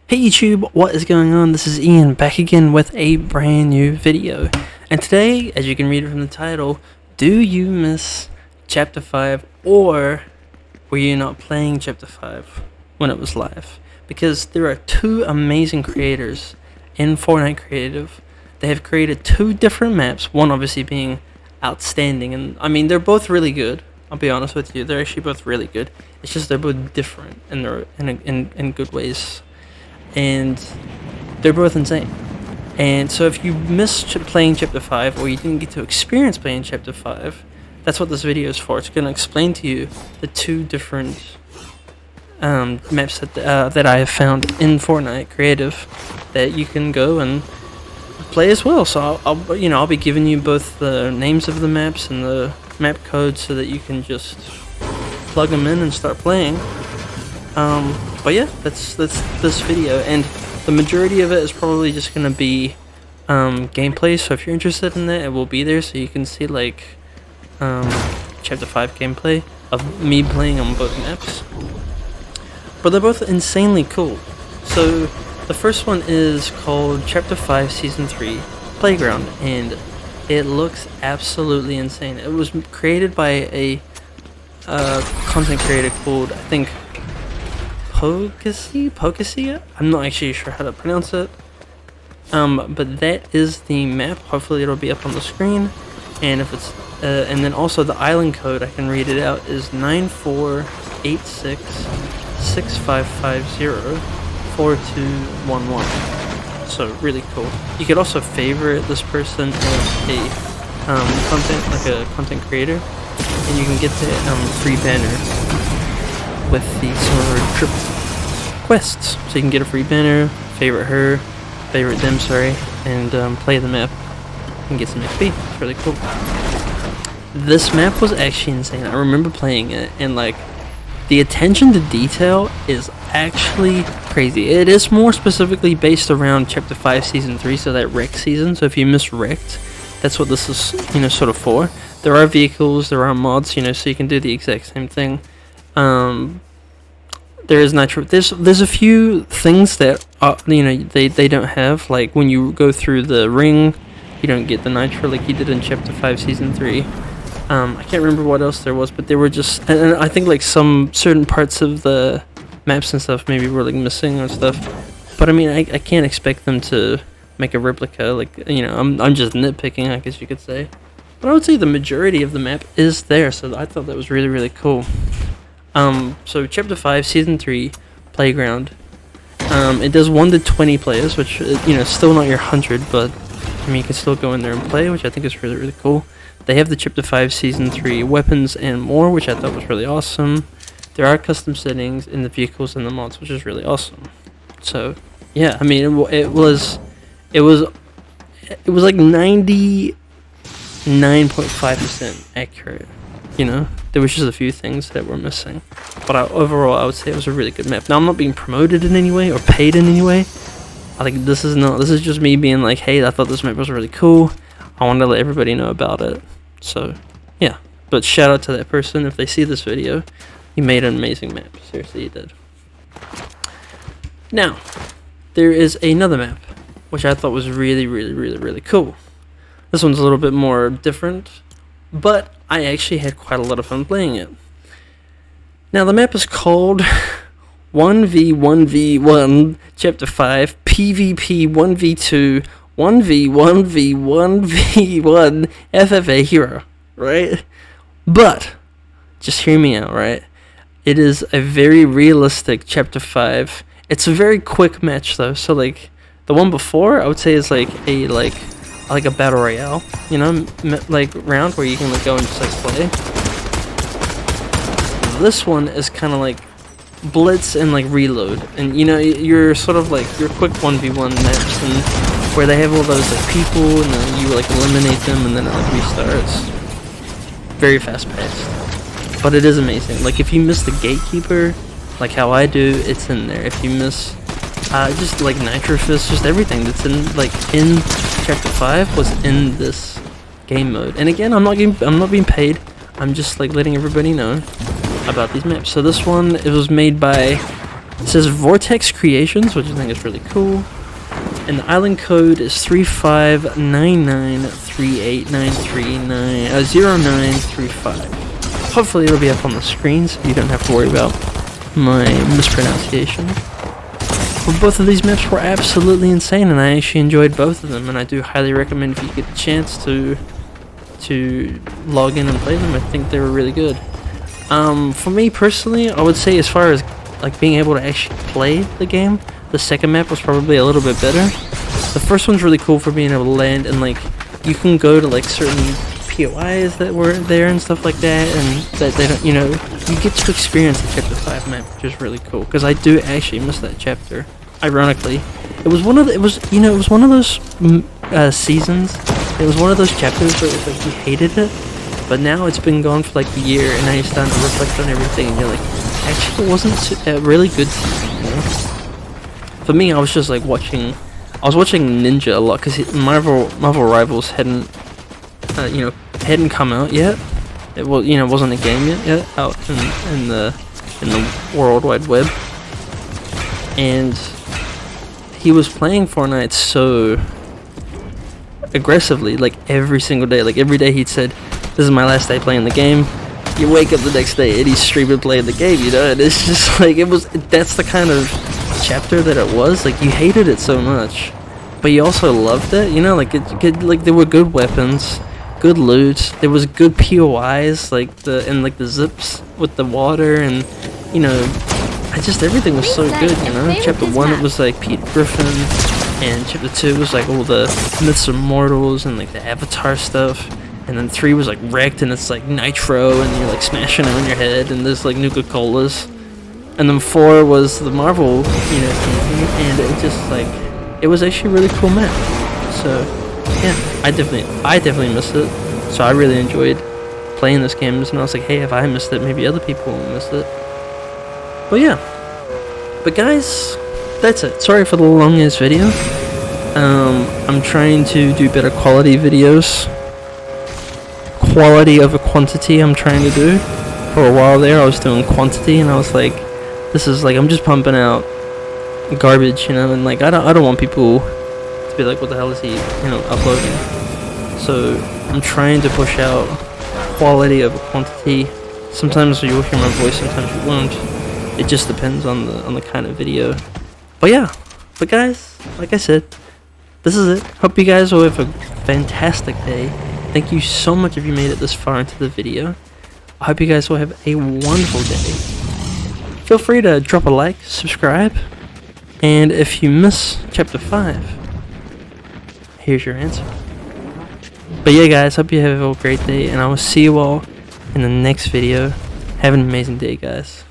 Hey YouTube, what is going on? This is Ian back again with a brand new video. And today, as you can read from the title, do you miss Chapter 5 or were you not playing Chapter 5 when it was live? Because there are two amazing creators in Fortnite Creative. They have created two different maps, one obviously being outstanding, and I mean they're both really good. I'll be honest with you, they're actually both really good. It's just they're both different and they're in good ways. And they're both insane. And so if you missed playing Chapter 5 or you didn't get to experience playing Chapter 5, that's what this video is for. It's going to explain to you the two different maps that I have found in Fortnite Creative that you can go and play as well. So I'll be giving you both the names of the maps and the map codes so that you can just plug them in and start playing. But yeah, that's this video, and the majority of it is probably just gonna be gameplay. So if you're interested in that, it will be there, so you can see like Chapter 5 gameplay of me playing on both maps. But they're both insanely cool. So the first one is called Chapter 5 Season 3 Playground, and it looks absolutely insane. It was created by a content creator called, I think, Pokasi? I'm not actually sure how to pronounce it. But that is the map. Hopefully it'll be up on the screen. And if it's and then also the island code, I can read it out, is 948665504211. So really cool. You could also favorite this person as a content creator, and you can get the free banner with the summer trip quests. So you can get a free banner, favorite them, and play the map and get some XP. It's really cool. This map was actually insane. I remember playing it, and like the attention to detail is actually crazy. It is more specifically based around Chapter 5 Season 3, so that wreck season. So if you miss wrecked, that's what this is, sort of for. There are vehicles, there are mods, so you can do the exact same thing. There is nitro. There's a few things that they don't have. Like when you go through the ring, you don't get the nitro like you did in Chapter 5 Season 3. I can't remember what else there was, but there were just, and I think like some certain parts of the maps and stuff maybe were like missing or stuff. But I mean, I can't expect them to make a replica. Like I'm just nitpicking, I guess you could say. But I would say the majority of the map is there, so I thought that was really, really cool. So Chapter 5 Season 3 Playground. It does 1 to 20 players, which still not your 100, but I mean you can still go in there and play, which I think is really, really cool. They have the Chapter 5 Season 3 weapons and more, which I thought was really awesome. There are custom settings in the vehicles and the mods, which is really awesome. So yeah, I mean it was like 99.5% accurate. There was just a few things that were missing, but overall I would say it was a really good map. Now I'm not being promoted in any way or paid in any way. I think this is just me being like, hey, I thought this map was really cool. I wanted to let everybody know about it. So yeah, but shout out to that person if they see this video. You made an amazing map. Seriously, you did. Now there is another map which I thought was really, really, really, really cool. This one's a little bit more different, but I actually had quite a lot of fun playing it. Now the map is called 1v1v1 Chapter 5 PvP 1v2 1v1v1 FFA Hero, right? But just hear me out, right? It is a very realistic Chapter 5. It's a very quick match though, so like the one before I would say is like a battle royale, like round where you can like go and just like play. This one is kind of like blitz and like reload, and you're sort of like your quick 1v1 maps, and where they have all those like people, and then you like eliminate them, and then it like restarts. Very fast paced, but it is amazing. Like if you miss the gatekeeper, like how I do, it's in there. If you miss just like Nitro Fist, just everything that's in Chapter 5 was in this game mode. And again, I'm not being paid. I'm just like letting everybody know about these maps. So this one, it was made by It says Vortex Creations, which I think is really cool. And the island code is 35993893090935. Hopefully it'll be up on the screen so you don't have to worry about my mispronunciation. But both of these maps were absolutely insane, and I actually enjoyed both of them, and I do highly recommend if you get a chance to log in and play them. I think they were really good. For me personally, I would say as far as like being able to actually play the game, the second map was probably a little bit better. The first one's really cool for being able to land, and like you can go to like certain POIs that were there and stuff like that, and that they don't, you know, you get to experience the Chapter 5 map, which is really cool, because I do actually miss that chapter. Ironically, it was one of those seasons, it was one of those chapters where it was like you hated it, but now it's been gone for like a year, and now you're starting to reflect on everything, and you're like, actually it wasn't a really good season, you know? For me, I was just like watching Ninja a lot, because Marvel Rivals hadn't come out yet. It was, you know, wasn't a game yet out in the World Wide Web, and he was playing Fortnite so aggressively, like every single day. Like every day he'd said, "This is my last day playing the game." You wake up the next day and he's streaming playing the game, you know. And it's just like that's the kind of chapter that it was. Like you hated it so much, but you also loved it, you know. Like like there were good weapons, good loot, there was good POIs, like the zips with the water, and you know, everything was so good, you know. Chapter 1 it was like Pete Griffin, and Chapter 2 was like all the Myths of Mortals and like the Avatar stuff, and then 3 was like Wrecked, and it's like Nitro, and you're like smashing it on your head, and there's like Nuka-Colas, and then 4 was the Marvel, you know, thing, and it just like, it was actually a really cool map. So yeah, I definitely missed it. So I really enjoyed playing this game, and I was like, hey, if I missed it, maybe other people will miss it. But yeah, but guys, that's it. Sorry for the long ass video. I'm trying to do better quality videos. Quality over quantity I'm trying to do. For a while there I was doing quantity, and I was like, this is like, I'm just pumping out garbage, you know, and like I don't want people to be like, what the hell is he, you know, uploading? So I'm trying to push out quality over quantity. Sometimes you'll hear my voice, sometimes you won't. It just depends on the kind of video. But yeah, but guys, like I said, this is it. Hope you guys will have a fantastic day. Thank you so much if you made it this far into the video. I hope you guys will have a wonderful day. Feel free to drop a like, subscribe, and if you miss Chapter 5, here's your answer. But yeah guys, hope you have a great day, and I will see you all in the next video. Have an amazing day, guys.